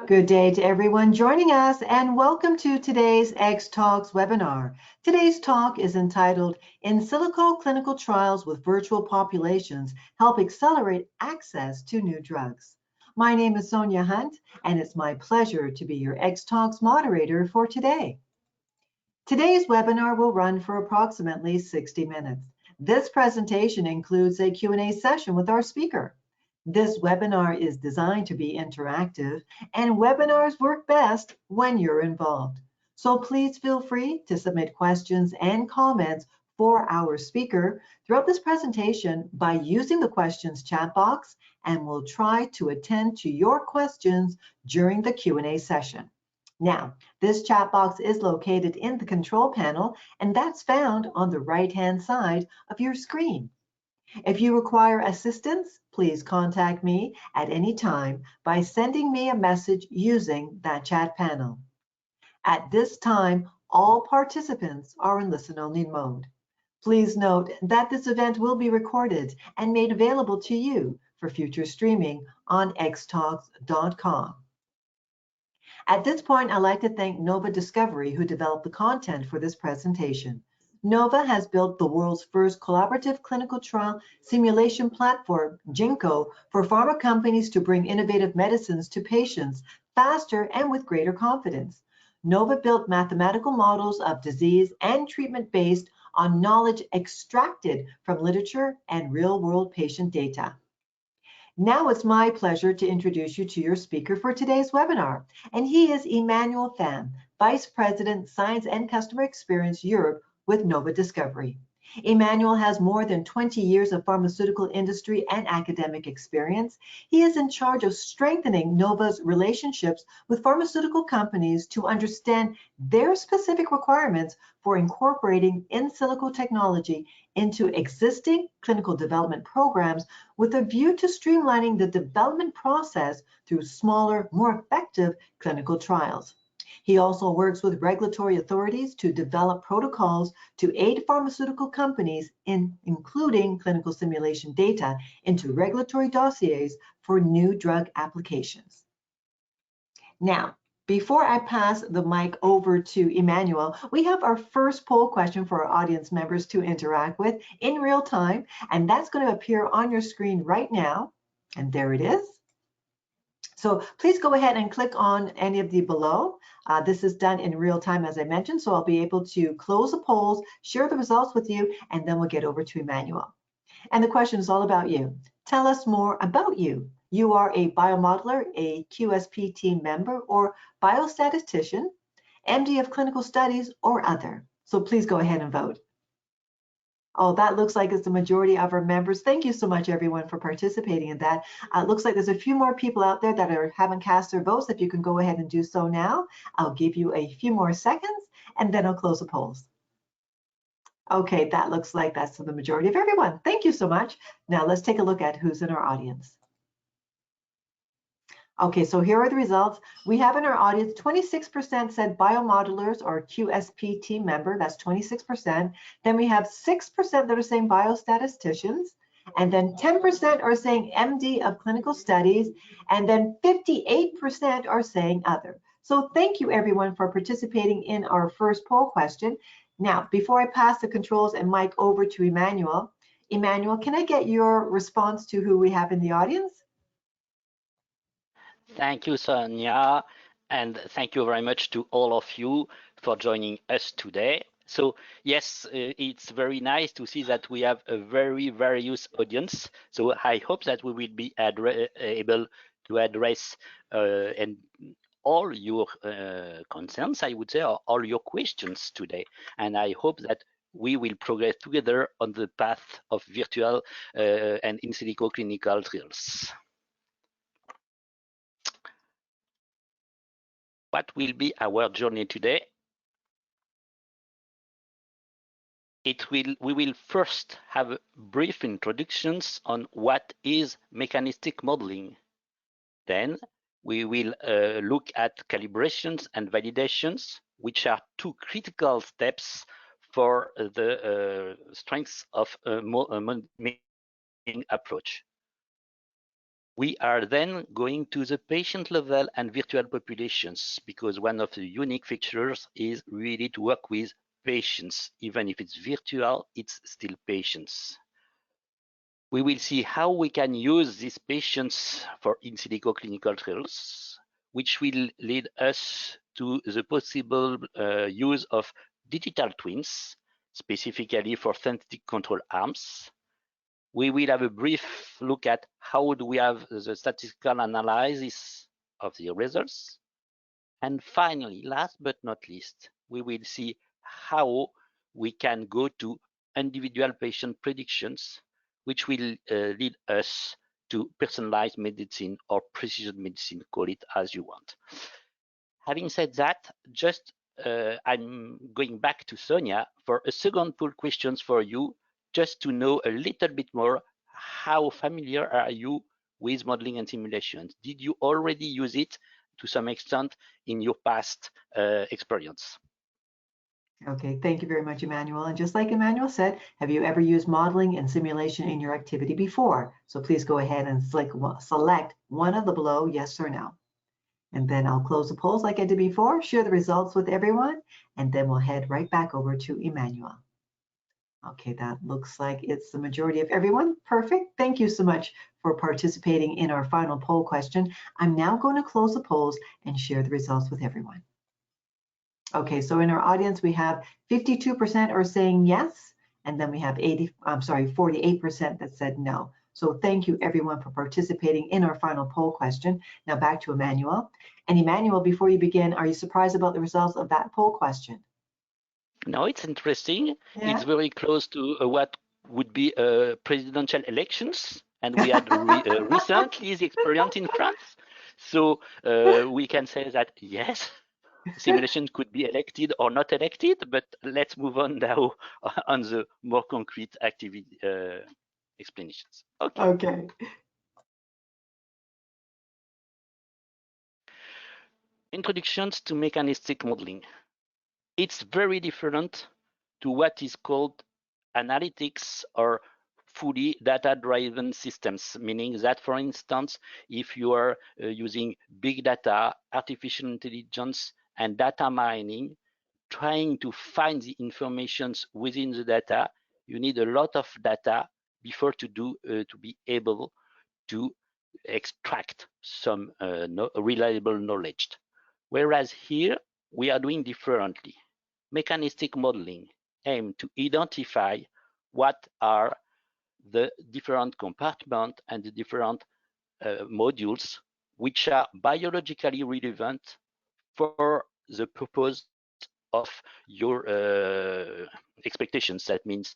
Good day to everyone joining us and welcome to today's X Talks webinar. Today's talk is entitled In Silico Clinical Trials with Virtual Populations Help Accelerate Access to New Drugs. My name is Sonia Hunt and it's my pleasure to be your X Talks moderator for today. Today's webinar will run for approximately 60 minutes. This presentation includes a Q&A session with our speaker. This webinar is designed to be interactive, and webinars work best when you're involved. So please feel free to submit questions and comments for our speaker throughout this presentation by using the questions chat box, and we'll try to attend to your questions during the Q&A session. Now, this chat box is located in the control panel, and that's found on the right-hand side of your screen. If you require assistance, please contact me at any time by sending me a message using that chat panel. At this time, all participants are in listen-only mode. Please note that this event will be recorded and made available to you for future streaming on xtalks.com. At this point, I'd like to thank Nova Discovery, who developed the content for this presentation. Nova has built the world's first collaborative clinical trial simulation platform, GINCO, for pharma companies to bring innovative medicines to patients faster and with greater confidence. Nova built mathematical models of disease and treatment based on knowledge extracted from literature and real-world patient data. Now it's my pleasure to introduce you to your speaker for today's webinar, and he is Emmanuel Pham, Vice President, Science and Customer Experience Europe with Nova Discovery. Emmanuel has more than 20 years of pharmaceutical industry and academic experience. He is in charge of strengthening Nova's relationships with pharmaceutical companies to understand their specific requirements for incorporating in silico technology into existing clinical development programs with a view to streamlining the development process through smaller, more effective clinical trials. He also works with regulatory authorities to develop protocols to aid pharmaceutical companies in including clinical simulation data into regulatory dossiers for new drug applications. Now, before I pass the mic over to Emmanuel, we have our first poll question for our audience members to interact with in real time, and that's going to appear on your screen right now. And there it is. So please go ahead and click on any of the below. This is done in real time, as I mentioned, so I'll be able to close the polls, share the results with you, and then we'll get over to Emmanuel. And the question is all about you. Tell us more about you. You are a biomodeler, a QSP team member, or biostatistician, MD of clinical studies, or other. So please go ahead and vote. Oh, that looks like it's the majority of our members. Thank you so much, everyone, for participating in that. It looks like there's a few more people out there that haven't cast their votes. If you can go ahead and do so now, I'll give you a few more seconds, and then I'll close the polls. Okay, that looks like that's the majority of everyone. Thank you so much. Now let's take a look at who's in our audience. Okay, so here are the results. We have in our audience, 26% said biomodelers or QSP team member, that's 26%. Then we have 6% that are saying biostatisticians, and then 10% are saying MD of clinical studies, and then 58% are saying other. So thank you everyone for participating in our first poll question. Now, before I pass the controls and mic over to Emmanuel, can I get your response to who we have in the audience? Thank you, Sonia, and thank you very much to all of you for joining us today. So yes, it's very nice to see that we have a very various audience. So I hope that we will be able to address and all your concerns, I would say, or all your questions today. And I hope that we will progress together on the path of virtual and in silico clinical trials. What will be our journey today? We will first have brief introductions on what is mechanistic modeling. Then we will look at calibrations and validations, which are two critical steps for the strengths of a modeling approach. We are then going to the patient level and virtual populations, because one of the unique features is really to work with patients. Even if it's virtual, it's still patients. We will see how we can use these patients for in silico clinical trials, which will lead us to the possible use of digital twins, specifically for synthetic control arms. We will have a brief look at how do we have the statistical analysis of the results. And finally, last but not least, we will see how we can go to individual patient predictions, which will lead us to personalized medicine or precision medicine, call it as you want. Having said that, just I'm going back to Sonia for a second pool questions for you, just to know a little bit more. How familiar are you with modeling and simulations? Did you already use it to some extent in your past experience? Okay, thank you very much, Emmanuel. And just like Emmanuel said, have you ever used modeling and simulation in your activity before? So please go ahead and select one of the below, yes or no. And then I'll close the polls like I did before, share the results with everyone, and then we'll head right back over to Emmanuel. Okay, that looks like it's the majority of everyone. Perfect. Thank you so much for participating in our final poll question. I'm now going to close the polls and share the results with everyone. Okay, so in our audience, we have 52% are saying yes, and then we have 48% that said no. So thank you everyone for participating in our final poll question. Now back to Emmanuel. And Emmanuel, before you begin, are you surprised about the results of that poll question? No, it's interesting. Yeah. It's very close to what would be presidential elections. And we had recently the experience in France. So we can say that, yes, simulation could be elected or not elected, but let's move on now on the more concrete activity explanations. Okay. Okay. Introductions to mechanistic modeling. It's very different to what is called analytics or fully data-driven systems, meaning that, for instance, if you are using big data, artificial intelligence, and data mining, trying to find the informations within the data, you need a lot of data before to be able to extract some reliable knowledge. Whereas here, we are doing differently. Mechanistic modeling aims to identify what are the different compartments and the different modules which are biologically relevant for the purpose of your expectations. That means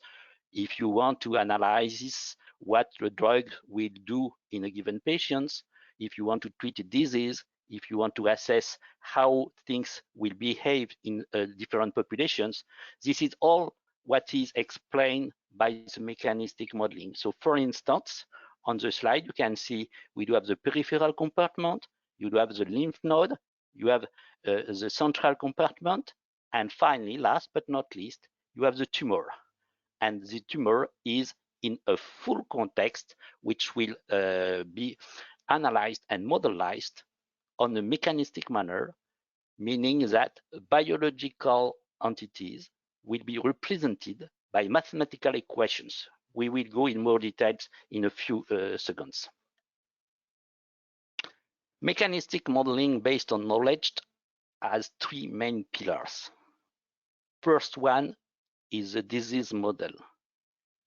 if you want to analyze what the drug will do in a given patient, if you want to treat a disease, if you want to assess how things will behave in different populations, this is all what is explained by the mechanistic modeling. So for instance, on the slide, you can see we do have the peripheral compartment, you do have the lymph node, you have the central compartment, and finally, last but not least, you have the tumor. And the tumor is in a full context, which will be analyzed and modelized on a mechanistic manner, meaning that biological entities will be represented by mathematical equations. We will go in more details in a few seconds. Mechanistic modeling based on knowledge has three main pillars. First one is the disease model.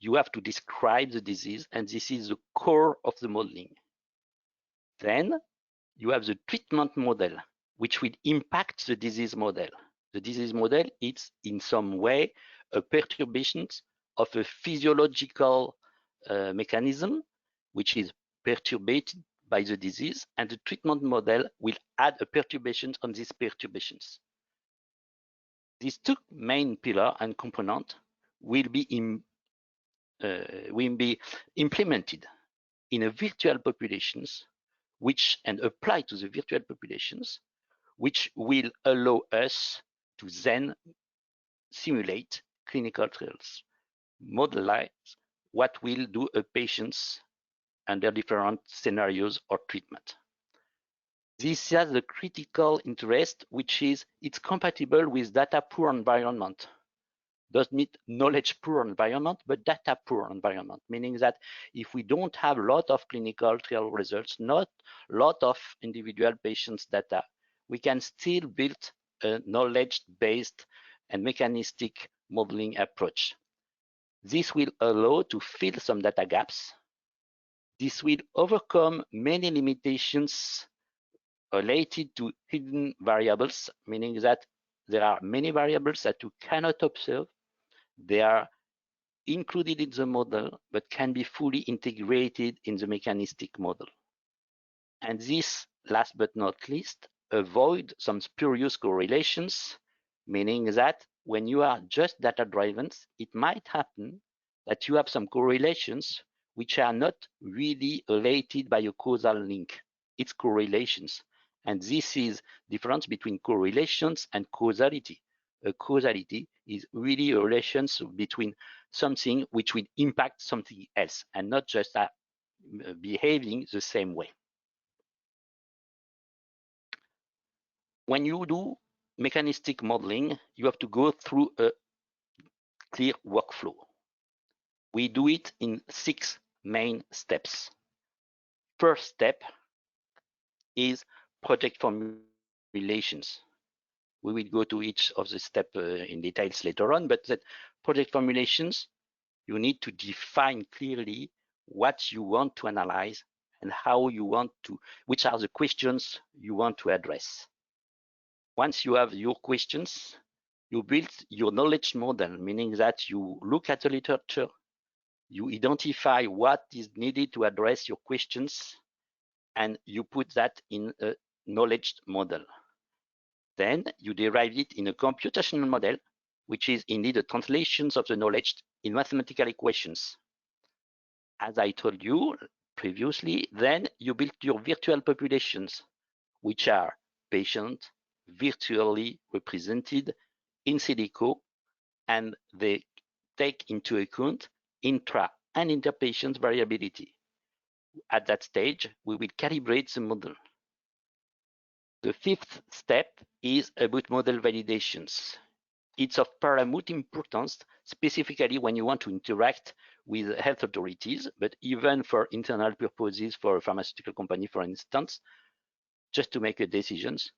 You have to describe the disease, and this is the core of the modeling. Then you have the treatment model, which will impact the disease model. The disease model is in some way a perturbation of a physiological mechanism, which is perturbed by the disease, and the treatment model will add a perturbation on these perturbations. These two main pillars and components will be implemented in a virtual populations, and apply to the virtual populations, which will allow us to then simulate clinical trials, modelize what will do a patient's under different scenarios or treatment. This has a critical interest, which is it's compatible with data poor environment. Does mean knowledge poor environment, but data poor environment, meaning that if we don't have a lot of clinical trial results, not a lot of individual patients data, we can still build a knowledge-based and mechanistic modeling approach. This will allow to fill some data gaps. This will overcome many limitations related to hidden variables, meaning that there are many variables that you cannot observe. They are included in the model, but can be fully integrated in the mechanistic model. And this, last but not least, avoid some spurious correlations, meaning that when you are just data-driven, it might happen that you have some correlations which are not really related by a causal link. It's correlations. And this is difference between correlations and causality. A causality is really a relations between something which will impact something else and not just behaving the same way. When you do mechanistic modeling, you have to go through a clear workflow. We do it in 6 main steps. First step is project formulations. We will go to each of the steps in details later on, but that project formulations, you need to define clearly what you want to analyze and how you want to, which are the questions you want to address. Once you have your questions, you build your knowledge model, meaning that you look at the literature, you identify what is needed to address your questions, and you put that in a knowledge model. Then you derive it in a computational model, which is indeed a translation of the knowledge in mathematical equations. As I told you previously, then you build your virtual populations, which are patients virtually represented in Silico, and they take into account intra and interpatient variability. At that stage, we will calibrate the model. The 5th step is about model validations. It's of paramount importance, specifically when you want to interact with health authorities, but even for internal purposes for a pharmaceutical company, for instance, just to make a decisions,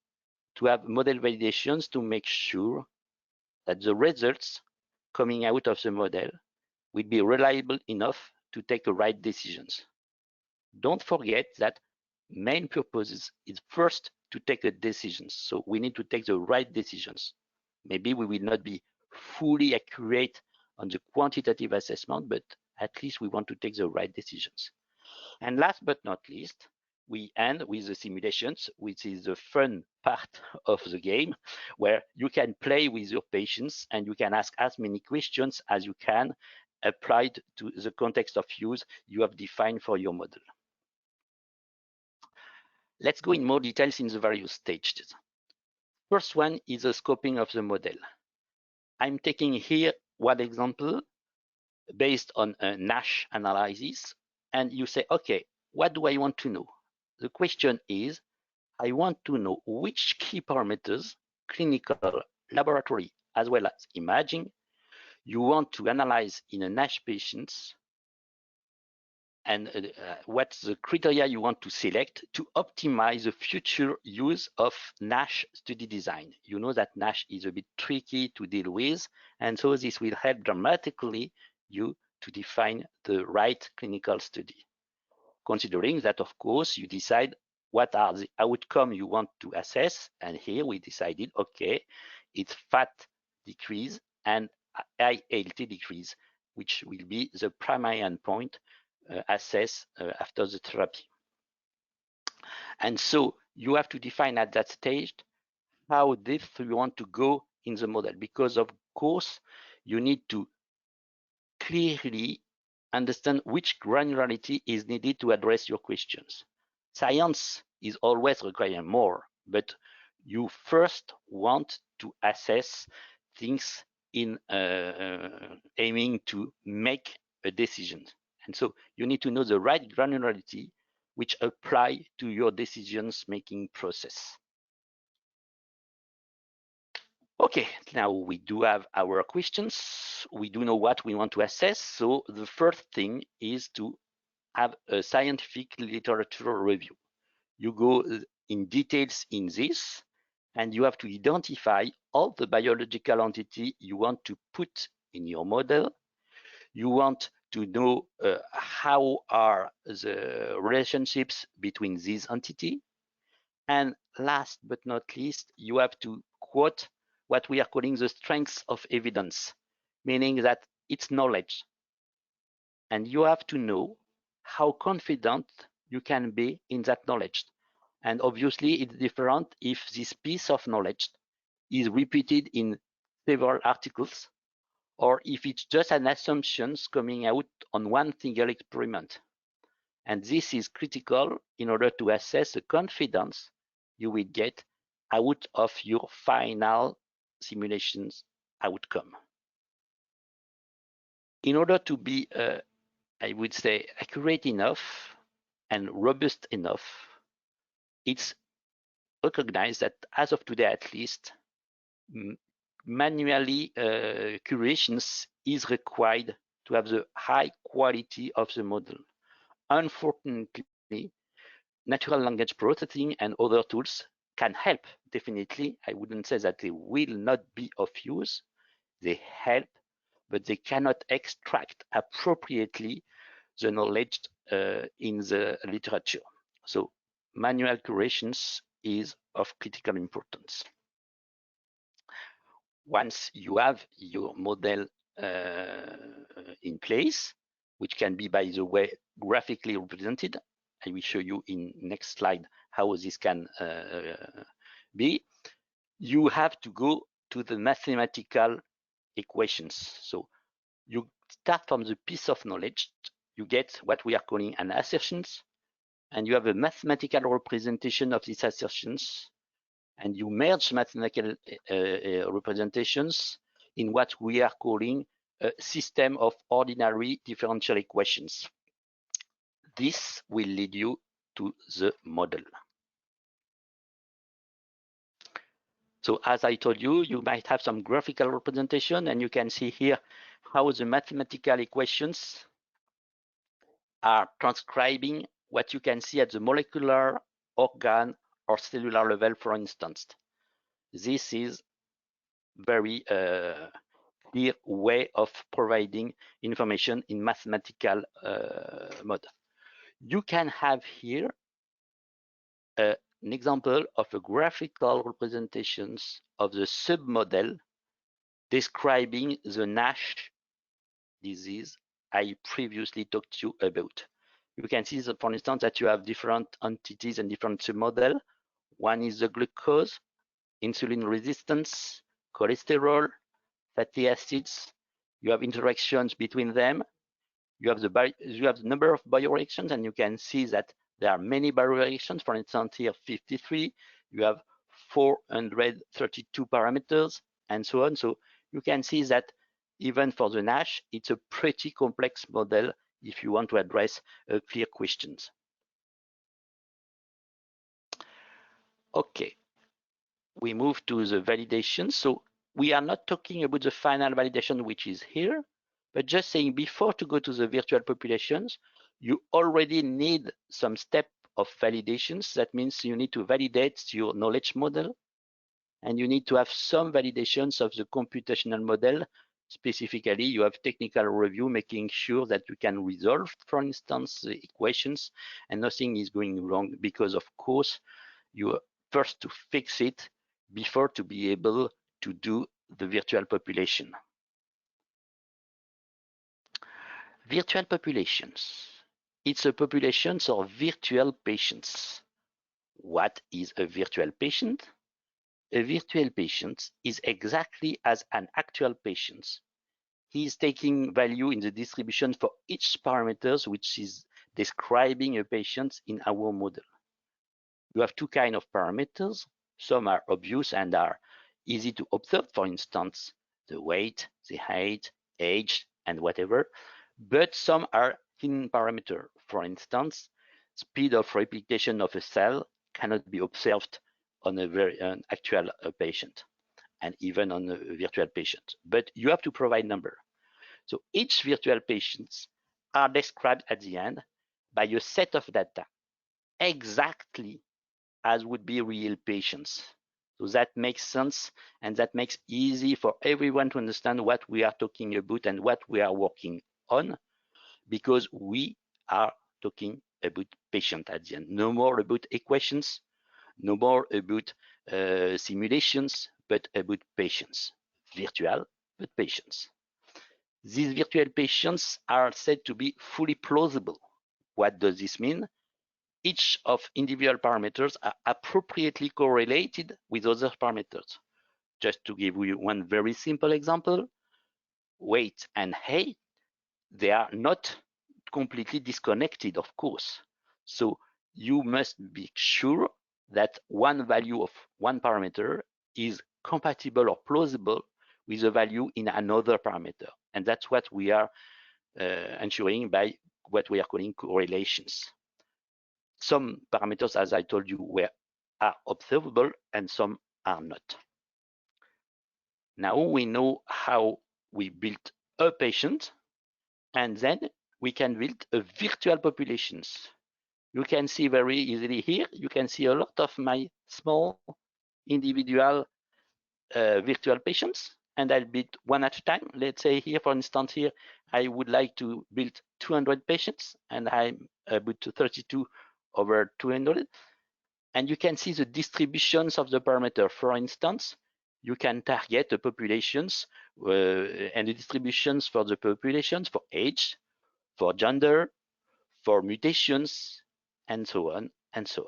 to have model validations to make sure that the results coming out of the model will be reliable enough to take the right decisions. Don't forget that main purpose is first to take the decisions. So we need to take the right decisions. Maybe we will not be fully accurate on the quantitative assessment, but at least we want to take the right decisions. And last but not least, we end with the simulations, which is the fun part of the game, where you can play with your patients and you can ask as many questions as you can applied to the context of use you have defined for your model. Let's go in more details in the various stages. First one is the scoping of the model. I'm taking here one example based on a NASH analysis, and you say, okay, what do I want to know? The question is, I want to know which key parameters, clinical, laboratory, as well as imaging, you want to analyze in a NASH patients, and what's the criteria you want to select to optimize the future use of NASH study design. You know that NASH is a bit tricky to deal with, and so this will help dramatically you to define the right clinical study. Considering that, of course, you decide what are the outcomes you want to assess, and here we decided, okay, it's fat decrease and ALT decrease, which will be the primary endpoint assess after the therapy. And so you have to define at that stage how deep you want to go in the model, because of course you need to clearly understand which granularity is needed to address your questions. Science is always requiring more, but you first want to assess things in aiming to make a decision. And so you need to know the right granularity which apply to your decisions making process. Okay, now we do have our questions. We do know what we want to assess. So the first thing is to have a scientific literature review. You go in details in this, and you have to identify all the biological entity you want to put in your model. You want to know how are the relationships between these entities. And last but not least, you have to quote what we are calling the strengths of evidence, meaning that it's knowledge. And you have to know how confident you can be in that knowledge. And obviously, it's different if this piece of knowledge is repeated in several articles, or if it's just an assumption coming out on one single experiment. And this is critical in order to assess the confidence you will get out of your final simulations outcome. In order to be, I would say, accurate enough and robust enough, it's recognized that as of today, at least, manually curations is required to have the high quality of the model. Unfortunately, natural language processing and other tools can help, definitely. I wouldn't say that they will not be of use. They help, but they cannot extract appropriately the knowledge in the literature. So manual curations is of critical importance. Once you have your model in place, which can be, by the way, graphically represented, I will show you in next slide how this can be. You have to go to the mathematical equations. So you start from the piece of knowledge, you get what we are calling an assertions, and you have a mathematical representation of these assertions, and you merge mathematical representations in what we are calling a system of ordinary differential equations. This will lead you to the model. So as I told you, you might have some graphical representation, and you can see here how the mathematical equations are transcribing what you can see at the molecular, organ, or cellular level, for instance. This is very clear way of providing information in mathematical mode. You can have here an example of a graphical representations of the submodel describing the NASH disease I previously talked to you about. You can see that, for instance, that you have different entities and different submodel. One is the glucose, insulin resistance, cholesterol, fatty acids. You have interactions between them. You have the number of bioreactions, and you can see that there are many bioreactions. For instance, here 53. You have 432 parameters, and so on. So you can see that even for the NASH, it's a pretty complex model if you want to address clear questions. Okay, we move to the validation. So we are not talking about the final validation, which is here, but just saying before to go to the virtual populations, you already need some step of validations. That means you need to validate your knowledge model, and you need to have some validations of the computational model. Specifically, you have technical review, making sure that you can resolve, for instance, the equations and nothing is going wrong, because of course, you first to fix it before to be able to do the virtual population. Virtual populations. It's a population of virtual patients. What is a virtual patient? A virtual patient is exactly as an actual patient. He is taking value in the distribution for each parameters which is describing a patient in our model. You have two kinds of parameters. Some are obvious and are easy to observe, for instance, the weight, the height, age, and whatever. But some are hidden parameter. For instance, speed of replication of a cell cannot be observed on an actual patient and even on a virtual patient, but you have to provide number. So each virtual patients are described at the end by a set of data, exactly as would be real patients. So that makes sense, and that makes easy for everyone to understand what we are talking about and what we are working on, because we are talking about patient at the end. No more about equations, no more about simulations, but about patients. Virtual, but patients. These virtual patients are said to be fully plausible. What does this mean? Each of individual parameters are appropriately correlated with other parameters. Just to give you one very simple example, weight and height, they are not completely disconnected, of course. So you must be sure that one value of one parameter is compatible or plausible with a value in another parameter. And that's what we are ensuring by what we are calling correlations. Some parameters, as I told you, are observable and some are not. Now we know how we built a patient, and then we can build a virtual populations. You can see very easily here, you can see a lot of my small individual virtual patients, and I'll build one at a time. Let's say here, for instance, here, I would like to build 200 patients, and I'm about 32 over 200. And you can see the distributions of the parameter. For instance, you can target the populations and the distributions for the populations for age, for gender, for mutations, and so on and so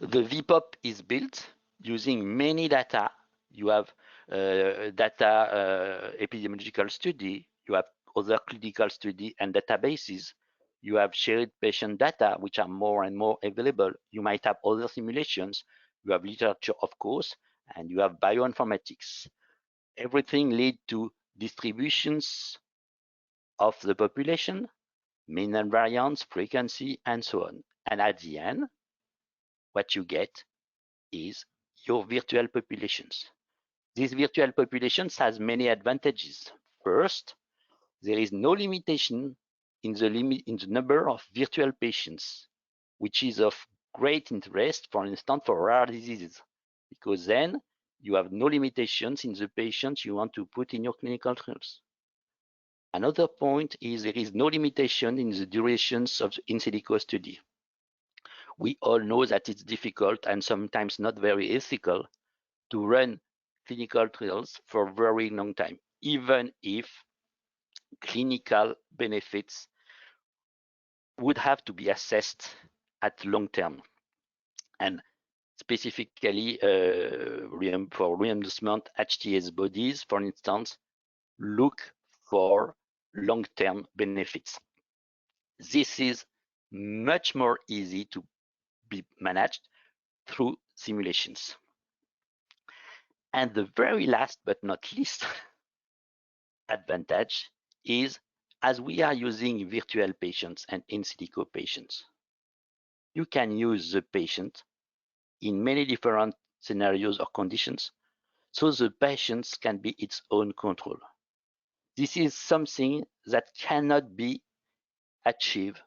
on. The VPOP is built using many data. You have data epidemiological study, you have other clinical study and databases. You have shared patient data, which are more and more available. You might have other simulations. You have literature, of course, and you have bioinformatics. Everything leads to distributions of the population, mean and variance, frequency, and so on. And at the end, what you get is your virtual populations. These virtual populations has many advantages. First, there is no limitation in the number of virtual patients, which is of great interest, for instance, for rare diseases, because then you have no limitations in the patients you want to put in your clinical trials. Another point is there is no limitation in the durations of the in silico study. We all know that it's difficult and sometimes not very ethical to run clinical trials for a very long time, even if clinical benefits would have to be assessed at long term. And specifically for reimbursement, HTS bodies, for instance, look for long-term benefits. This is much more easy to be managed through simulations. And the very last but not least advantage is, as we are using virtual patients and in silico patients, you can use the patient in many different scenarios or conditions, so the patient can be its own control. This is something that cannot be achieved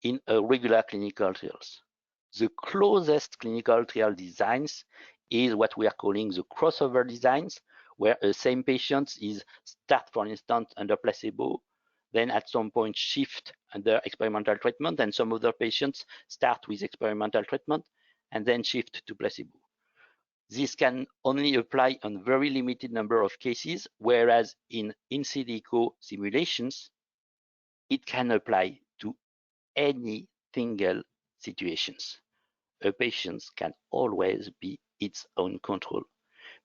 in a regular clinical trials. The closest clinical trial designs is what we are calling the crossover designs, where a same patient is start, for instance, under placebo, then at some point shift under experimental treatment, and some other patients start with experimental treatment and then shift to placebo. This can only apply on very limited number of cases, whereas in silico simulations, it can apply to any single situations. A patient can always be its own control,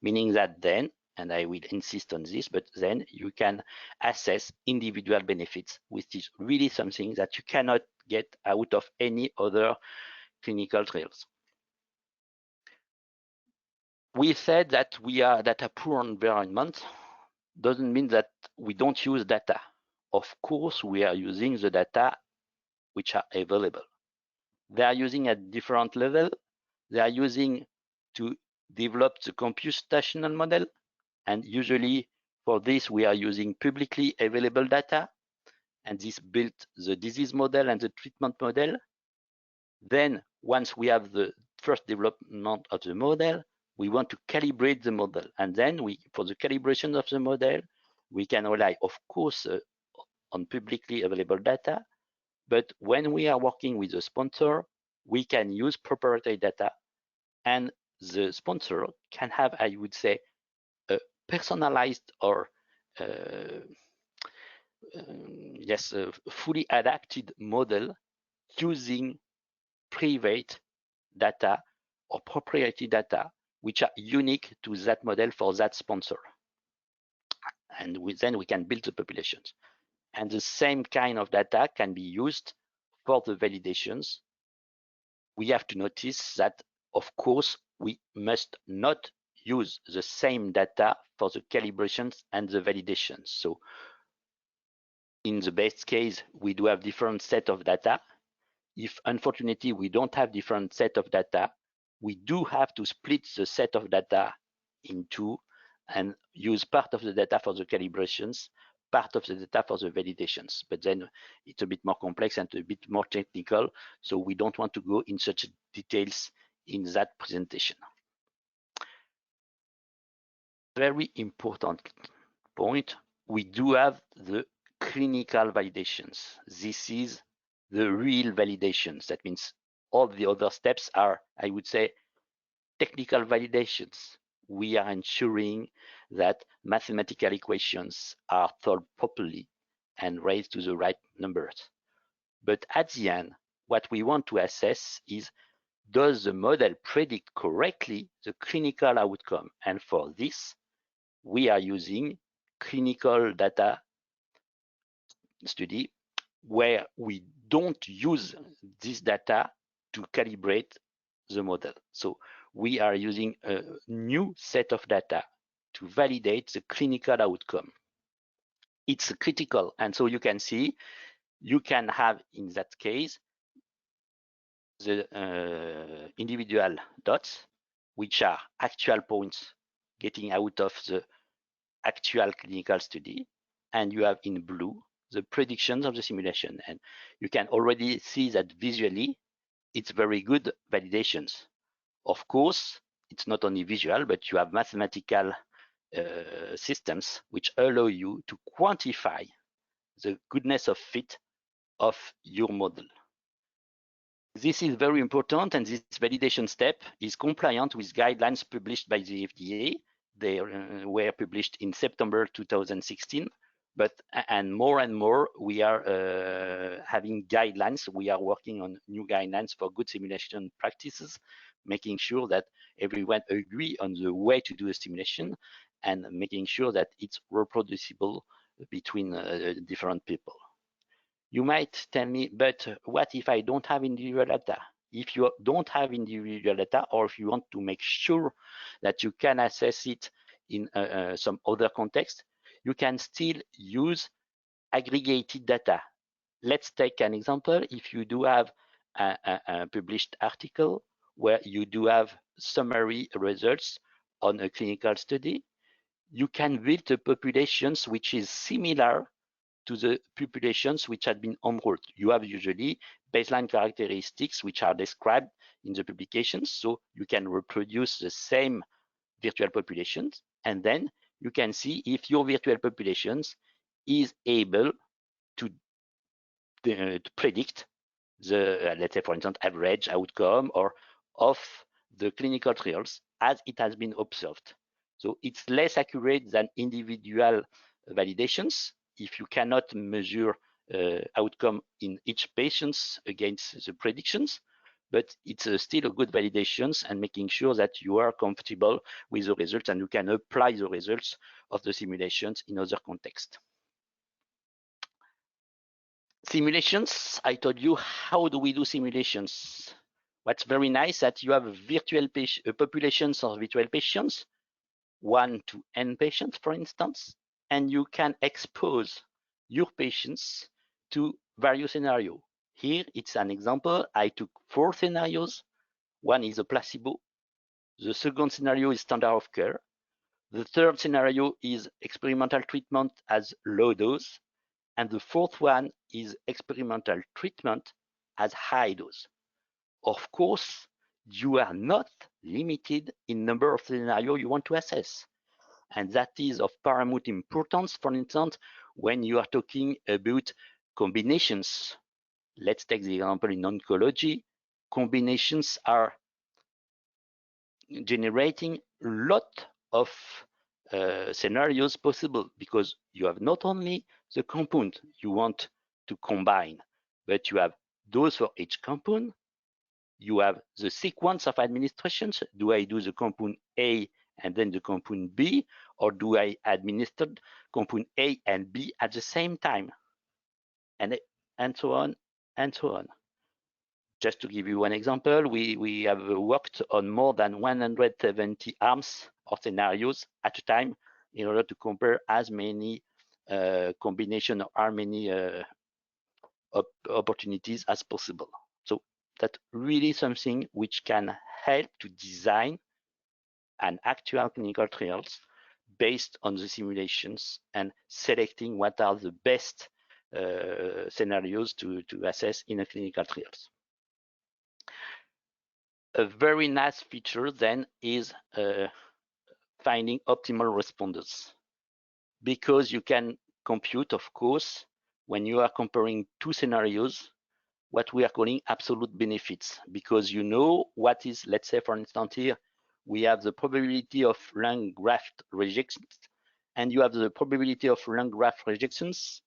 meaning that then, and I will insist on this, but then you can assess individual benefits, which is really something that you cannot get out of any other clinical trials. We said that we are data poor environment, doesn't mean that we don't use data. Of course, we are using the data which are available. They are using at different level. They are using to develop the computational model. And usually for this, we are using publicly available data. And this built the disease model and the treatment model. Then once we have the first development of the model, we want to calibrate the model. And then for the calibration of the model, we can rely, of course, on publicly available data. But when we are working with a sponsor, we can use proprietary data, and the sponsor can have, I would say, a personalized or yes, a fully adapted model using private data or proprietary data, which are unique to that model for that sponsor. And then we can build the populations. And the same kind of data can be used for the validations. We have to notice that, of course, we must not use the same data for the calibrations and the validations. So in the best case, we do have different set of data. If unfortunately we don't have different set of data, we do have to split the set of data in two and use part of the data for the calibrations, part of the data for the validations. But then it's a bit more complex and a bit more technical, so we don't want to go in such details in that presentation. Very important point, we do have the clinical validations. This is the real validations. That means all the other steps are, I would say, technical validations. We are ensuring that mathematical equations are solved properly and raised to the right numbers. But at the end, what we want to assess is, does the model predict correctly the clinical outcome? And for this, we are using clinical data study where we don't use this data to calibrate the model. So we are using a new set of data to validate the clinical outcome. It's critical. And so you can see, you can have in that case, the individual dots, which are actual points getting out of the actual clinical study. And you have in blue the predictions of the simulation. And you can already see that visually, it's very good validations. Of course, it's not only visual, but you have mathematical systems which allow you to quantify the goodness of fit of your model. This is very important, and this validation step is compliant with guidelines published by the FDA. They were published in September 2016. And more, we are having guidelines. We are working on new guidelines for good simulation practices, making sure that everyone agree on the way to do a simulation and making sure that it's reproducible between different people. You might tell me, but what if I don't have individual data? If you don't have individual data, or if you want to make sure that you can assess it in some other context, you can still use aggregated data. Let's take an example. If you do have a published article where you do have summary results on a clinical study, you can build a populations which is similar to the populations which had been enrolled. You have usually baseline characteristics which are described in the publications, so you can reproduce the same virtual populations, and then you can see if your virtual populations is able to predict the, let's say, for instance, average outcome or of the clinical trials as it has been observed. So it's less accurate than individual validations if you cannot measure outcome in each patient against the predictions, but it's still a good validations and making sure that you are comfortable with the results and you can apply the results of the simulations in other contexts. Simulations, I told you, how do we do simulations? What's very nice that you have virtual populations of virtual patients, 1 to n patients, for instance, and you can expose your patients to various scenarios. Here, it's an example. I took 4 scenarios. One is a placebo. The second scenario is standard of care. The third scenario is experimental treatment as low dose. And the fourth one is experimental treatment as high dose. Of course, you are not limited in number of scenarios you want to assess. And that is of paramount importance, for instance, when you are talking about combinations. Let's take the example in oncology. Combinations are generating a lot of scenarios possible because you have not only the compound you want to combine, but you have dose for each compound. You have the sequence of administrations. Do I do the compound A and then the compound B, or do I administer compound A and B at the same time? And so on and so on. Just to give you one example, we have worked on more than 170 arms or scenarios at a time in order to compare as many combination or as many opportunities as possible. So that's really something which can help to design an actual clinical trials based on the simulations and selecting what are the best scenarios to assess in a clinical trials. A very nice feature then is finding optimal responders, because you can compute, of course, when you are comparing 2 scenarios, what we are calling absolute benefits, because you know what is, let's say, for instance, here, we have the probability of lung graft rejections, and you have the probability of lung graft rejections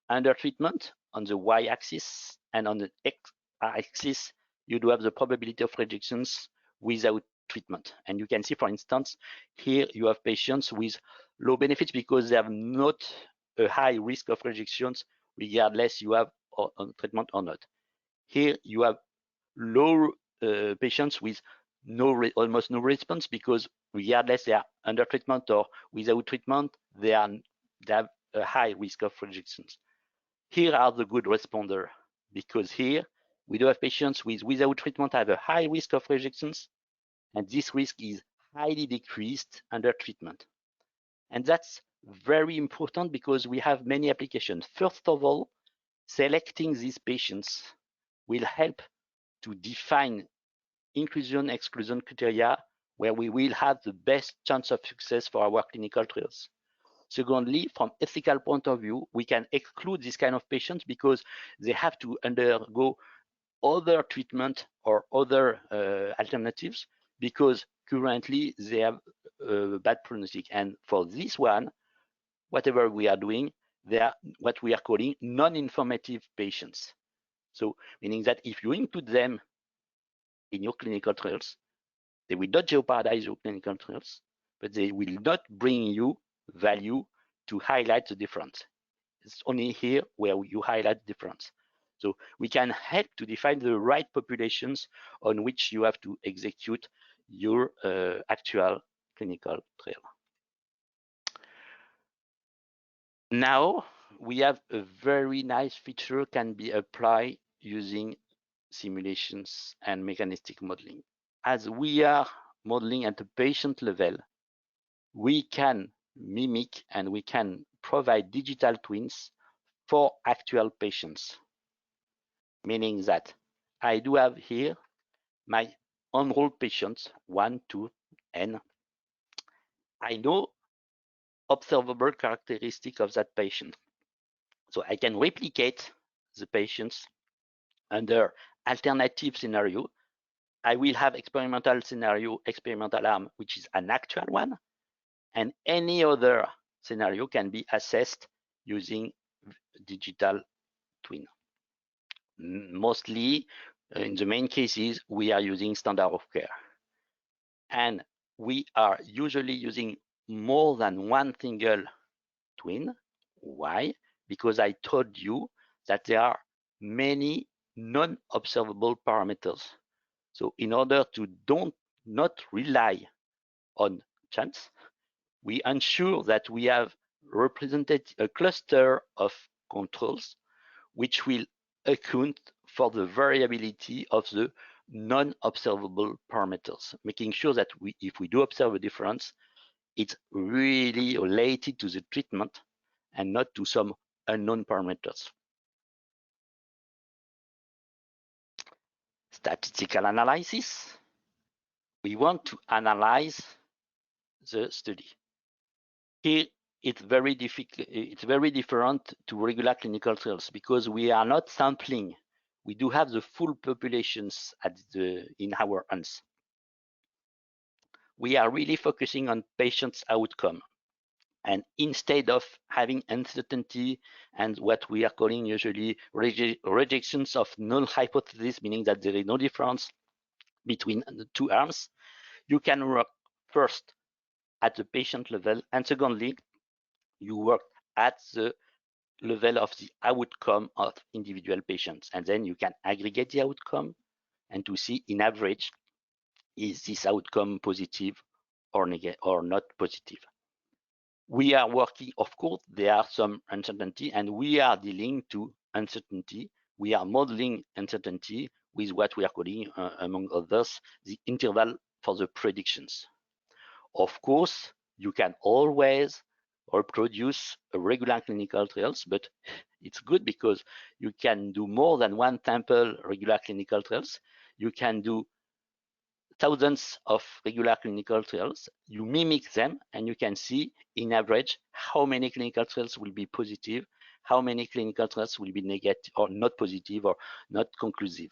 under treatment on the y-axis, and on the x-axis, you do have the probability of rejections without treatment. And you can see, for instance, here you have patients with low benefits because they have not a high risk of rejections, regardless you have on treatment or not. Here you have low patients with almost no response, because regardless they are under treatment or without treatment, they have a high risk of rejections. Here are the good responder, because here we do have patients without treatment have a high risk of rejections, and this risk is highly decreased under treatment. And that's very important because we have many applications. First of all, selecting these patients will help to define inclusion-exclusion criteria where we will have the best chance of success for our clinical trials. Secondly, from ethical point of view, we can exclude this kind of patients because they have to undergo other treatment or other alternatives, because currently they have bad prognostic. And for this one, whatever we are doing, they are what we are calling non-informative patients. So meaning that if you include them in your clinical trials, they will not jeopardize your clinical trials, but they will not bring you value to highlight the difference. It's only here where you highlight the difference. So we can help to define the right populations on which you have to execute your actual clinical trial. Now we have a very nice feature can be applied using simulations and mechanistic modeling. As we are modeling at the patient level, we can mimic and we can provide digital twins for actual patients. Meaning that I do have here my enrolled patients, 1, 2, n. I know observable characteristic of that patient. So I can replicate the patients under alternative scenario. I will have experimental scenario, experimental arm, which is an actual one, and any other scenario can be assessed using digital twin. Mostly, in the main cases, we are using standard of care. And we are usually using more than one single twin. Why? Because I told you that there are many non-observable parameters. So in order to not rely on chance, we ensure that we have represented a cluster of controls which will account for the variability of the non-observable parameters, making sure that if we do observe a difference, it's really related to the treatment and not to some unknown parameters. Statistical analysis. We want to analyze the study. Here, it's very difficult. It's very different to regular clinical trials because we are not sampling. We do have the full populations in our hands. We are really focusing on patients' outcome. And instead of having uncertainty and what we are calling usually rejections of null hypotheses, meaning that there is no difference between the two arms, you can work first at the patient level, and secondly, you work at the level of the outcome of individual patients. And then you can aggregate the outcome and to see in average, is this outcome positive or negative or not positive. We are working, of course, there are some uncertainty and we are dealing to uncertainty. We are modeling uncertainty with what we are calling, among others, the interval for the predictions. Of course, you can always reproduce a regular clinical trials, but it's good because you can do more than one sample regular clinical trials. You can do thousands of regular clinical trials. You mimic them and you can see in average how many clinical trials will be positive, how many clinical trials will be negative or not positive or not conclusive.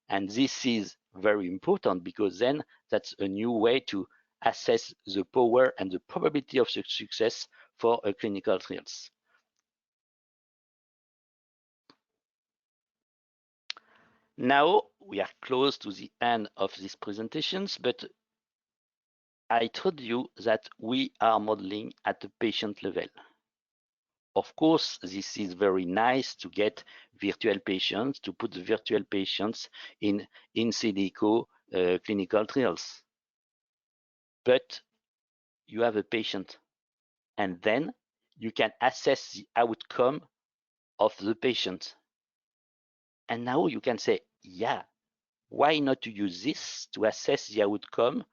And this is very important because then that's a new way to assess the power and the probability of success for a clinical trials. Now we are close to the end of these presentations, but I told you that we are modeling at the patient level. Of course, this is very nice to get virtual patients, to put the virtual patients in silico clinical trials. But you have a patient, and then you can assess the outcome of the patient. And now you can say, yeah, why not to use this to assess the outcome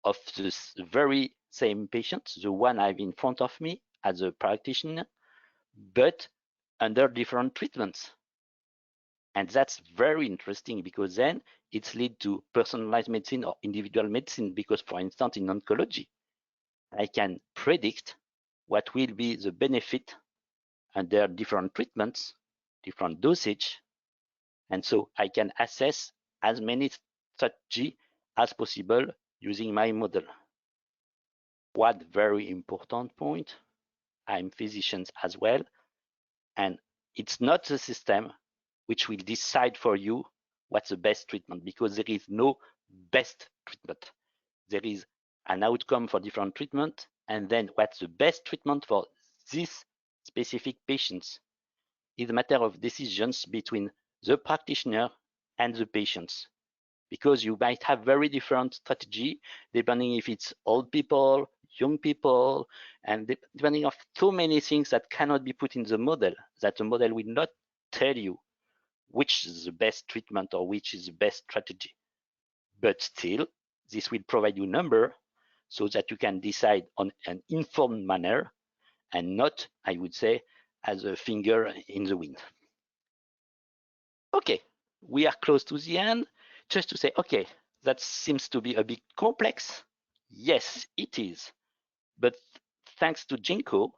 of this very same patient, the one I have in front of me as a practitioner, but under different treatments. And that's very interesting because then it's lead to personalized medicine or individual medicine because, for instance, in oncology, I can predict what will be the benefit under different treatments, different dosage. And so I can assess as many strategies as possible using my model. One very important point, I'm physician as well, and it's not the system which will decide for you what's the best treatment because there is no best treatment. There is an outcome for different treatment, and then what's the best treatment for this specific patients is a matter of decisions between the practitioner and the patients, because you might have very different strategy depending if it's old people, young people, and depending on so many things that cannot be put in the model, that the model will not tell you which is the best treatment or which is the best strategy. But still, this will provide you a number so that you can decide on an informed manner and not, I would say, as a finger in the wind. Okay, we are close to the end. Just to say, okay, that seems to be a bit complex. Yes, it is. But thanks to Ginkgo,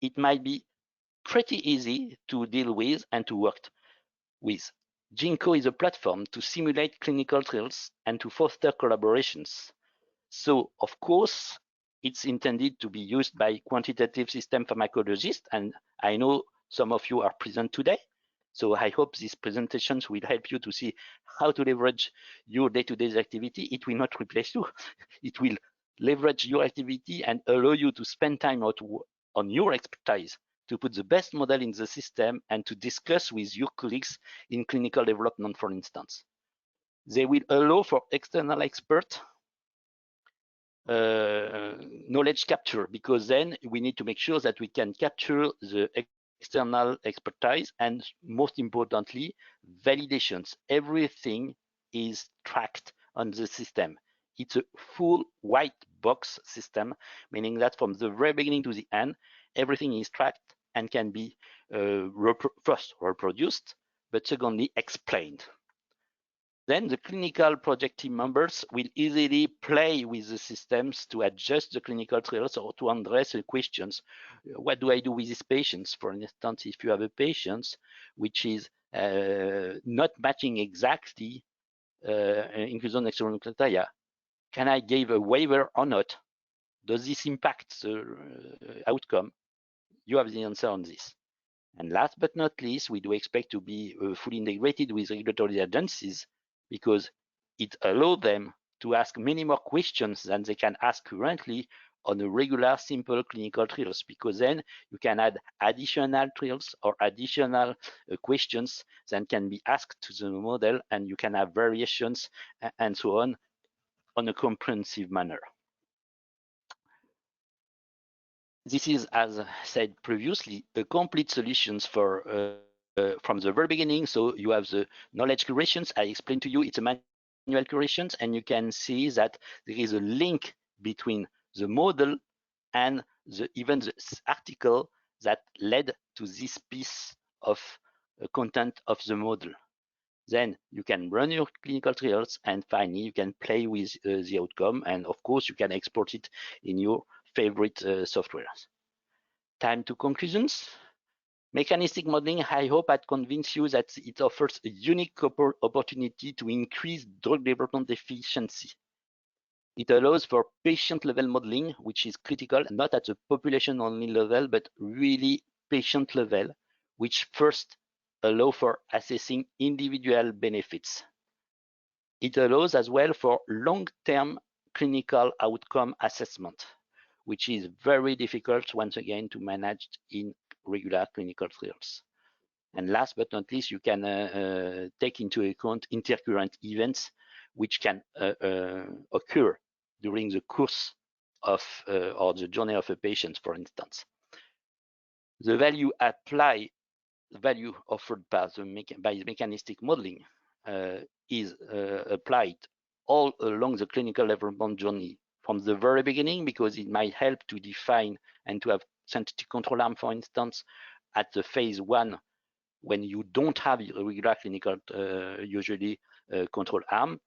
it might be pretty easy to deal with and to work with. Ginkgo is a platform to simulate clinical trials and to foster collaborations. So, of course, it's intended to be used by quantitative system pharmacologists, and I know some of you are present today. So I hope these presentations will help you to see how to leverage your day-to-day activity. It will not replace you. It will leverage your activity and allow you to spend time on your expertise to put the best model in the system and to discuss with your colleagues in clinical development, for instance. They will allow for external experts knowledge capture, because then we need to make sure that we can capture the external expertise and, most importantly, validations. Everything is tracked on the system. It's a full white box system, meaning that from the very beginning to the end, everything is tracked and can be first reproduced, but secondly explained. Then the clinical project team members will easily play with the systems to adjust the clinical trials or to address the questions. What do I do with these patients? For instance, if you have a patient which is not matching exactly inclusion exclusion criteria, can I give a waiver or not? Does this impact the outcome? You have the answer on this. And last but not least, we do expect to be fully integrated with regulatory agencies, because it allows them to ask many more questions than they can ask currently on a regular, simple clinical trials, because then you can add additional trials or additional questions that can be asked to the model, and you can have variations and so on a comprehensive manner. This is, as I said previously, a complete solutions for from the very beginning. So you have the knowledge curations. I explained to you it's a manual curations, and you can see that there is a link between the model and even the article that led to this piece of content of the model. Then you can run your clinical trials, and finally you can play with the outcome, and of course you can export it in your favorite softwares. Time to conclusions. Mechanistic modeling, I hope I convince you that it offers a unique opportunity to increase drug development efficiency. It allows for patient-level modeling, which is critical, not at the population-only level, but really patient level, which first allow for assessing individual benefits. It allows as well for long-term clinical outcome assessment, which is very difficult, once again, to manage in regular clinical trials. And last but not least, you can take into account intercurrent events which can occur during the course of or the journey of a patient, for instance. The value offered by mechanistic modeling is applied all along the clinical development journey from the very beginning, because it might help to define and to have synthetic control arm, for instance, at the phase 1, when you don't have a regular clinical usually control arm,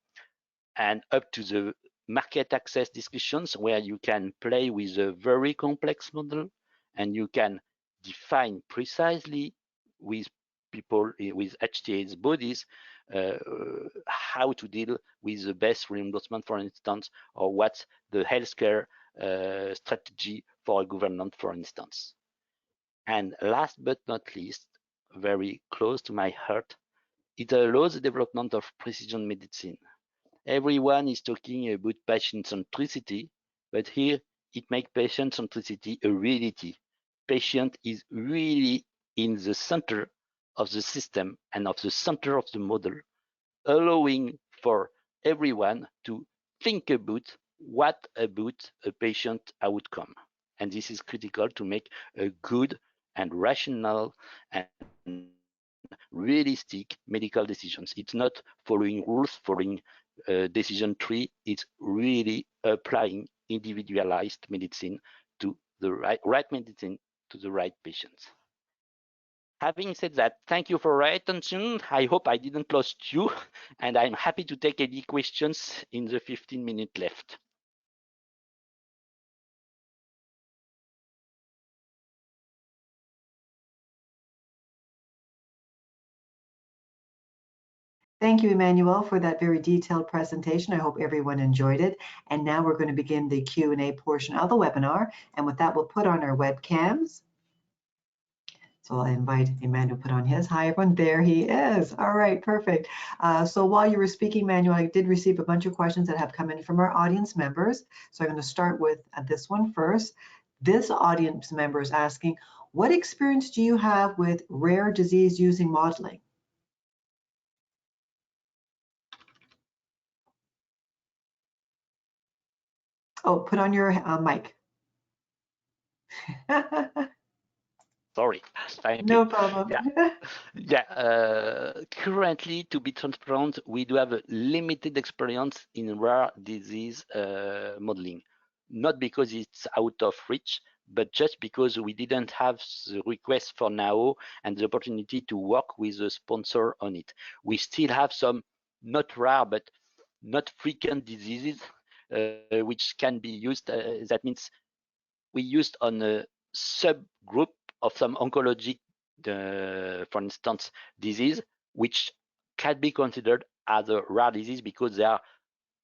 and up to the market access discussions, where you can play with a very complex model and you can define precisely with people with HTA's bodies how to deal with the best reimbursement, for instance, or what's the healthcare strategy for a government, for instance. And last but not least, very close to my heart, it allows the development of precision medicine. Everyone is talking about patient centricity, but here it makes patient centricity a reality. Patient is really in the center of the system and of the center of the model, allowing for everyone to think about what about a patient outcome. And this is critical to make a good and rational and realistic medical decisions. It's not following rules, following decision tree. It's really applying individualized medicine to the right medicine to the right patients. Having said that, thank you for your attention. I hope I didn't lost you, and I'm happy to take any questions in the 15 minutes left. Thank you, Emmanuel, for that very detailed presentation. I hope everyone enjoyed it. And now we're going to begin the Q&A portion of the webinar. And with that, we'll put on our webcams. So I'll invite Emmanuel to put on his. Hi, everyone. There he is. All right, perfect. So while you were speaking, Emmanuel, I did receive a bunch of questions that have come in from our audience members. So I'm going to start with this one first. This audience member is asking, what experience do you have with rare disease using modeling? Oh, put on your mic. Sorry, thank you. No problem. Currently, to be transparent, we do have a limited experience in rare disease modeling, not because it's out of reach, but just because we didn't have the request for now and the opportunity to work with a sponsor on it. We still have some not rare, but not frequent diseases which can be used. That means we used on a subgroup of some oncologic, for instance, disease, which can be considered as a rare disease because there are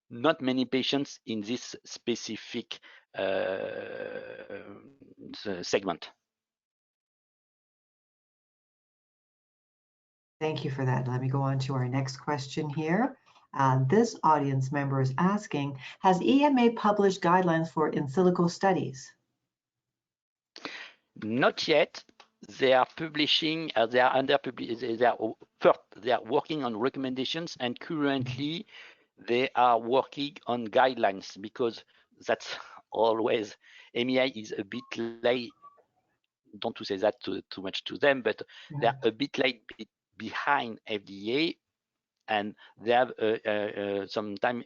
not many patients in this specific segment. Thank you for that. Let me go on to our next question here. This audience member is asking, has EMA published guidelines for in silico studies? Not yet. They are publishing, they are working on recommendations, and currently they are working on guidelines, because that's always, MEI is a bit late, don't to say that too much to them, but they're a bit late behind FDA, and they have sometimes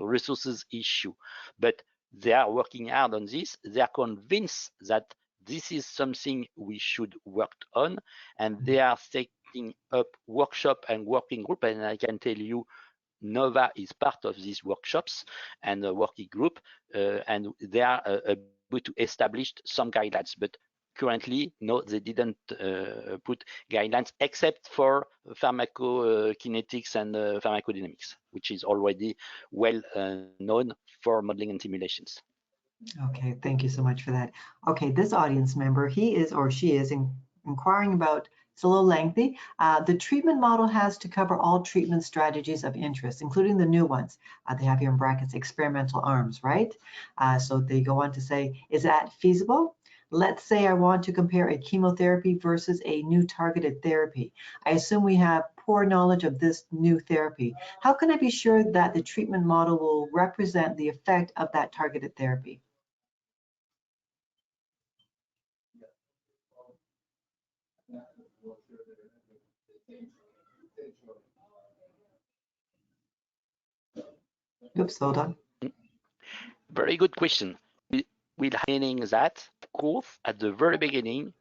resources issue, but they are working hard on this. They are convinced that this is something we should work on, and they are setting up workshop and working group, and I can tell you Nova is part of these workshops and a working group, and they are able to establish some guidelines, but currently, no, they didn't put guidelines except for pharmacokinetics and pharmacodynamics, which is already well known for modeling and simulations. Okay, thank you so much for that. Okay, this audience member, he is or she is inquiring about, it's a little lengthy. The treatment model has to cover all treatment strategies of interest, including the new ones. They have here in brackets experimental arms, right? So they go on to say, is that feasible? Let's say I want to compare a chemotherapy versus a new targeted therapy. I assume we have poor knowledge of this new therapy. How can I be sure that the treatment model will represent the effect of that targeted therapy? Oops, hold on. Very good question. With meaning that, of course, at the very beginning,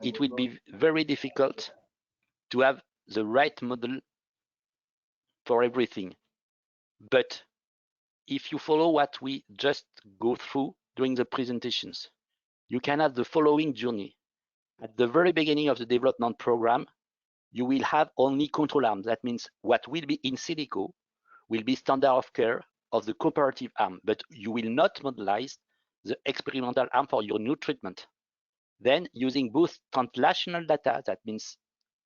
it will be very difficult to have the right model for everything. But if you follow what we just go through during the presentations, you can have the following journey. At the very beginning of the development program, you will have only control arm. That means what will be in silico will be standard of care of the comparative arm, but you will not modelize the experimental arm for your new treatment. Then, using both translational data, that means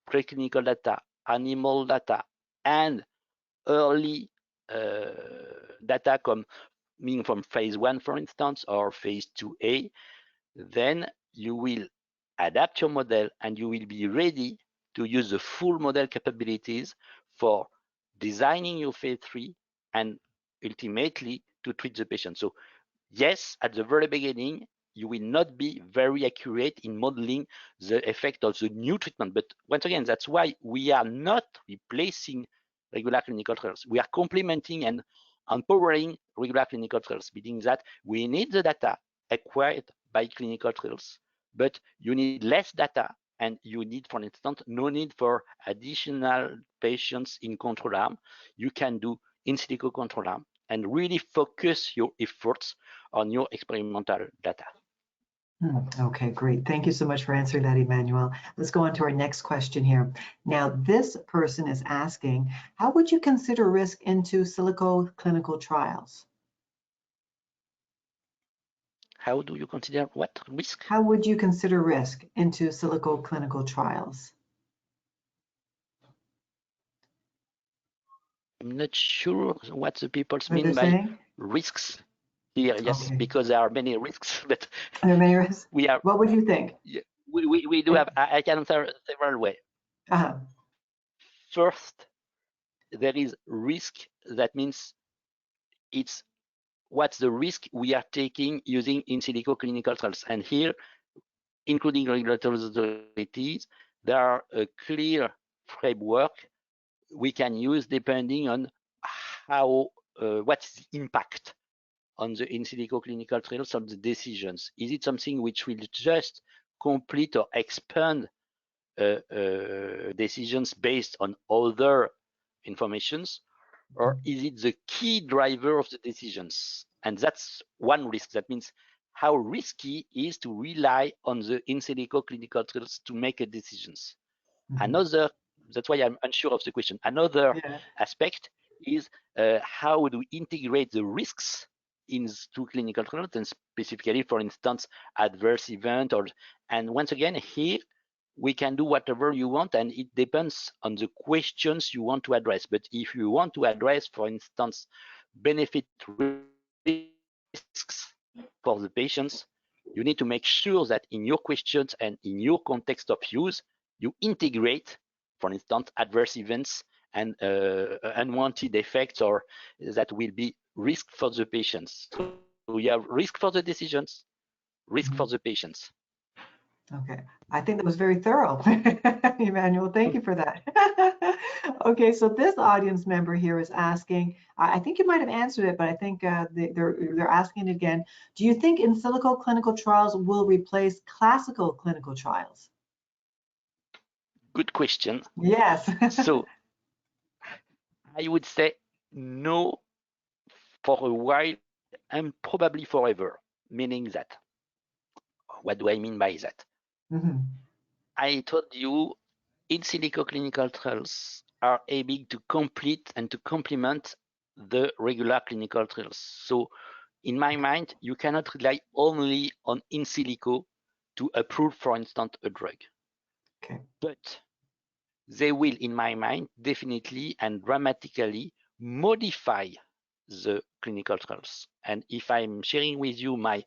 preclinical data, animal data, and early data coming from phase 1, for instance, or phase 2A, then you will adapt your model and you will be ready to use the full model capabilities for designing your phase 3 and ultimately to treat the patient. So yes, at the very beginning, you will not be very accurate in modeling the effect of the new treatment. But once again, that's why we are not replacing regular clinical trials. We are complementing and empowering regular clinical trials, meaning that we need the data acquired by clinical trials, but you need less data, and you need, for instance, no need for additional patients in control arm. You can do in silico control arm and really focus your efforts on your experimental data. Okay, great. Thank you so much for answering that, Emmanuel. Let's go on to our next question here. Now, this person is asking, how would you consider risk into silico clinical trials? How do you consider what risk? How would you consider risk into silico clinical trials? I'm not sure what the people What mean by saying? risks here. Yes, Okay. because there are many risks, but Are there many risks? we are. What would you think? We do have. I can answer several ways. First, there is risk. That means it's what's the risk we are taking using in silico clinical trials. And here, including regulatory authorities, there are a clear framework we can use depending on how what's the impact on the in silico clinical trials of the decisions. Is it something which will just complete or expand decisions based on other informations, or is it the key driver of the decisions? And that's one risk. That means how risky is to rely on the in silico clinical trials to make a decisions. Another, that's why I'm unsure of the question. Another aspect is how do we integrate the risks into clinical trials, and specifically, for instance, adverse event, or, and once again, here we can do whatever you want, and it depends on the questions you want to address. But if you want to address, for instance, benefit risks for the patients, you need to make sure that in your questions and in your context of use, you integrate, for instance, adverse events and unwanted effects, or that will be risk for the patients. So we have risk for the decisions, risk for the patients. Okay, I think that was very thorough, Emmanuel. Thank you for that. Okay, so this audience member here is asking, I think you might have answered it, but I think they're asking again. Do you think in silico clinical trials will replace classical clinical trials? Good question. Yes. So I would say no for a while and probably forever, meaning that. What do I mean by that? I told you in silico clinical trials are able to complete and to complement the regular clinical trials. So in my mind, you cannot rely only on in silico to approve, for instance, a drug. Okay. But they will, in my mind, definitely and dramatically modify the clinical trials. And if I'm sharing with you my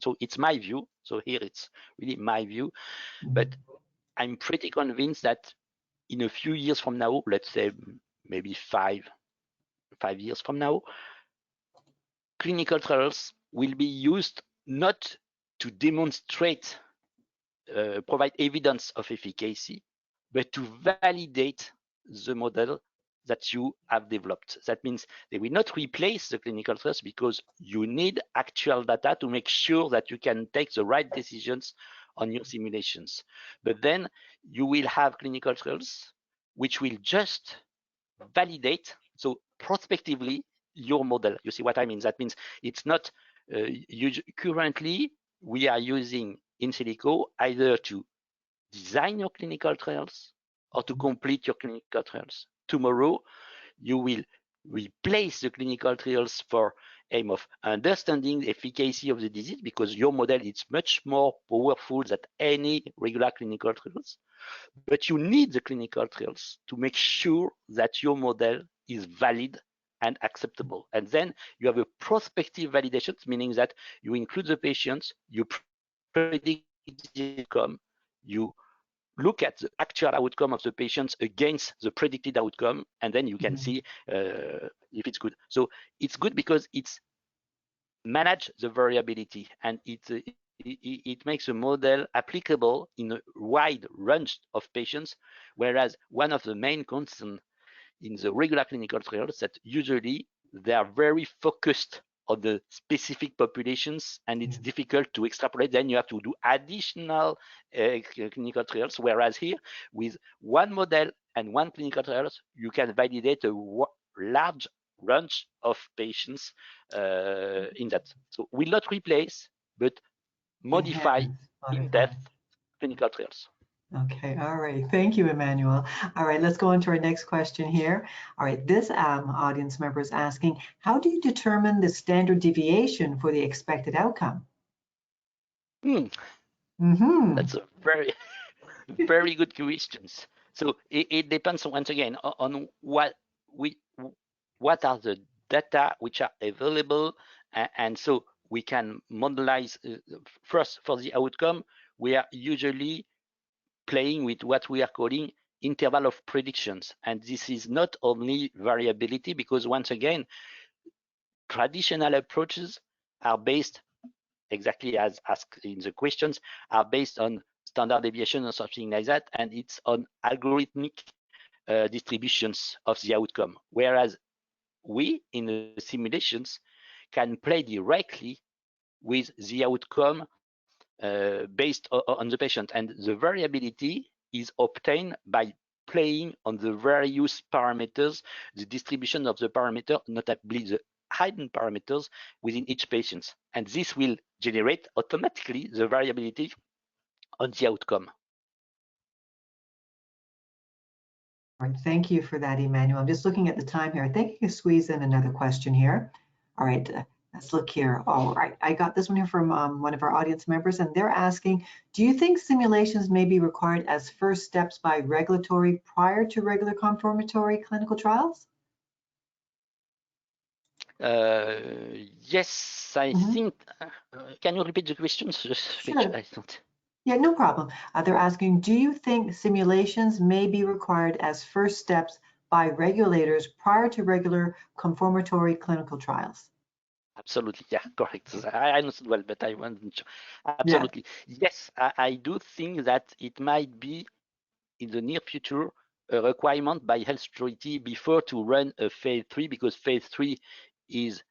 so it's my view, so here it's really my view, but I'm pretty convinced that in a few years from now, let's say maybe five years from now, clinical trials will be used not to demonstrate, provide evidence of efficacy, but to validate the model that you have developed. That means they will not replace the clinical trials, because you need actual data to make sure that you can take the right decisions on your simulations. But then you will have clinical trials which will just validate, so prospectively, your model. You see what I mean? That means it's not, currently we are using in silico either to design your clinical trials or to complete your clinical trials. Tomorrow, you will replace the clinical trials for aim of understanding the efficacy of the disease, because your model is much more powerful than any regular clinical trials. But you need the clinical trials to make sure that your model is valid and acceptable. And then you have a prospective validation, meaning that you include the patients, you predict the outcome, you look at the actual outcome of the patients against the predicted outcome, and then you can see if it's good. So it's good because it's manage the variability, and it makes a model applicable in a wide range of patients, whereas one of the main concerns in the regular clinical trials that usually they are very focused on the specific populations, and it's difficult to extrapolate. Then you have to do additional clinical trials, whereas here with one model and one clinical trials, you can validate a large range of patients in that. So will not replace, but modify in depth clinical trials. Okay, all right. Thank you, Emmanuel. All right, let's go on to our next question here. All right, this audience member is asking, how do you determine the standard deviation for the expected outcome? That's a very, very good question. So it depends once again on what are the data which are available, and so we can modelize. First, for the outcome, we are usually playing with what we are calling interval of predictions, and this is not only variability, because once again, traditional approaches are based, exactly as asked in the questions, are based on standard deviation or something like that, and it's on algorithmic distributions of the outcome. Whereas we, in the simulations, can play directly with the outcome based on the patient. And the variability is obtained by playing on the various parameters, the distribution of the parameter, notably the hidden parameters within each patient. And this will generate automatically the variability on the outcome. All right, thank you for that, Emmanuel. I'm just looking at the time here. I think I can squeeze in another question here. All right, let's look here. All right, I got this one here from one of our audience members, and they're asking, do you think simulations may be required as first steps by regulatory prior to regular confirmatory clinical trials? Yes, I think, can you repeat the question? Sure. I don't. Yeah, no problem. They're asking, do you think simulations may be required as first steps by regulators prior to regular confirmatory clinical trials? Absolutely, yeah, correct. I understood well, but I wasn't sure. Absolutely, yeah. Yes, I do think that it might be in the near future a requirement by health authority before to run a phase 3, because phase 3 is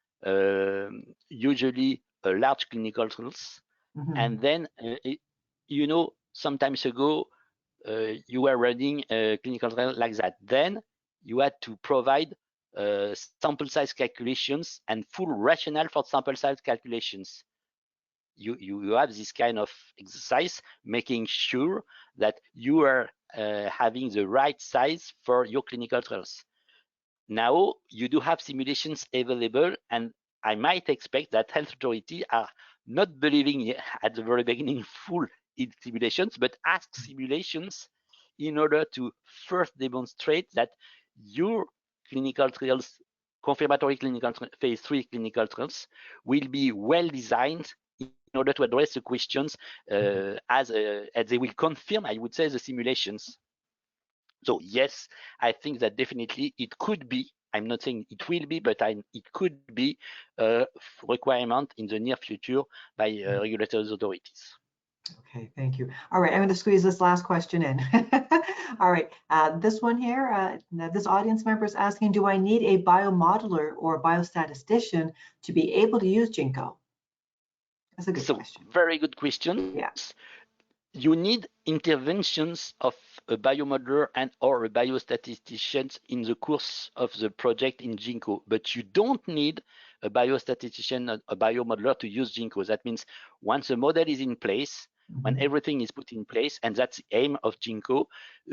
usually a large clinical trials. And then, you know, some times ago, you were running a clinical trial like that. Then you had to provide sample size calculations and full rationale for sample size calculations. You have this kind of exercise, making sure that you are having the right size for your clinical trials. Now you do have simulations available, and I might expect that health authorities are not believing at the very beginning full in simulations, but ask simulations in order to first demonstrate that your clinical trials, confirmatory clinical phase 3 clinical trials, will be well designed in order to address the questions as they will confirm, I would say, the simulations. So yes, I think that definitely it could be, I'm not saying it will be, but it could be a requirement in the near future by regulatory authorities. Okay, thank you. All right, I'm going to squeeze this last question in. All right, this one here, this audience member is asking, do I need a biomodeler or biostatistician to be able to use GINCO? That's a good question. Very good question. Yeah. You need interventions of a biomodeler and or a biostatistician in the course of the project in GINCO, but you don't need a biostatistician, a biomodeler to use GINCO. That means once the model is in place, when everything is put in place, and that's the aim of GINCO,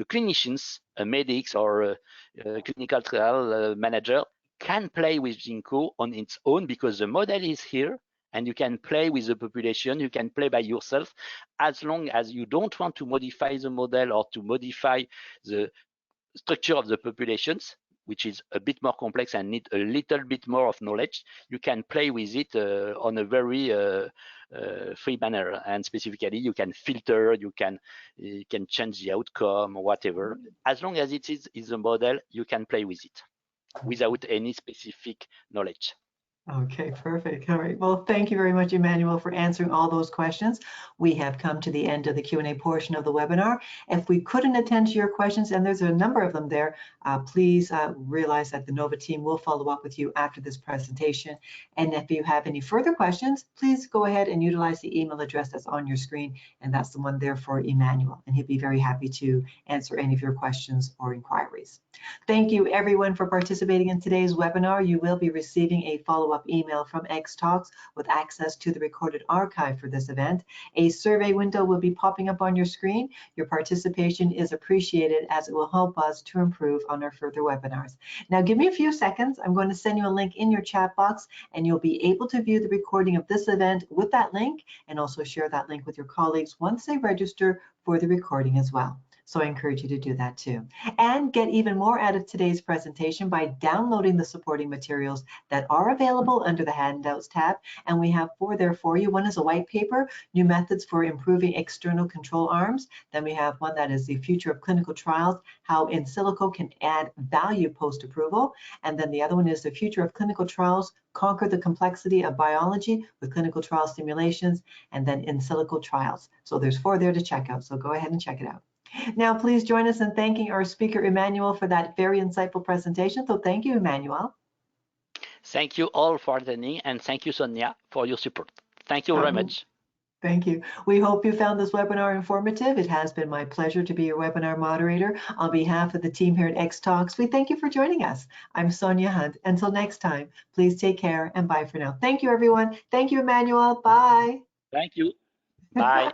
clinicians, medics, or a clinical trial manager can play with GINCO on its own because the model is here, and you can play with the population, you can play by yourself, as long as you don't want to modify the model or to modify the structure of the populations, which is a bit more complex and need a little bit more of knowledge. You can play with it on a very free manner, and specifically you can filter, you can change the outcome or whatever. As long as it is a model, you can play with it without any specific knowledge. Okay, perfect. All right. Well, thank you very much, Emmanuel, for answering all those questions. We have come to the end of the Q&A portion of the webinar. If we couldn't attend to your questions, and there's a number of them there, please realize that the NOVA team will follow up with you after this presentation. And if you have any further questions, please go ahead and utilize the email address that's on your screen, and that's the one there for Emmanuel, and he'll be very happy to answer any of your questions or inquiries. Thank you, everyone, for participating in today's webinar. You will be receiving a follow-up email from X-Talks with access to the recorded archive for this event. A survey window will be popping up on your screen. Your participation is appreciated as it will help us to improve on our further webinars. Now, give me a few seconds. I'm going to send you a link in your chat box, and you'll be able to view the recording of this event with that link, and also share that link with your colleagues once they register for the recording as well. So I encourage you to do that too. And get even more out of today's presentation by downloading the supporting materials that are available under the Handouts tab. And we have 4 there for you. One is a white paper, New Methods for Improving External Control Arms. Then we have one that is the Future of Clinical Trials, How in Silico Can Add Value Post-Approval. And then the other one is the Future of Clinical Trials Conquer the Complexity of Biology with Clinical Trial Simulations, and then In Silico Trials. So there's 4 there to check out, so go ahead and check it out. Now, please join us in thanking our speaker, Emmanuel, for that very insightful presentation. So thank you, Emmanuel. Thank you all for attending, and thank you, Sonia, for your support. Thank you very much. Thank you. We hope you found this webinar informative. It has been my pleasure to be your webinar moderator. On behalf of the team here at X Talks, we thank you for joining us. I'm Sonia Hunt. Until next time, please take care and bye for now. Thank you, everyone. Thank you, Emmanuel. Bye. Thank you. Bye.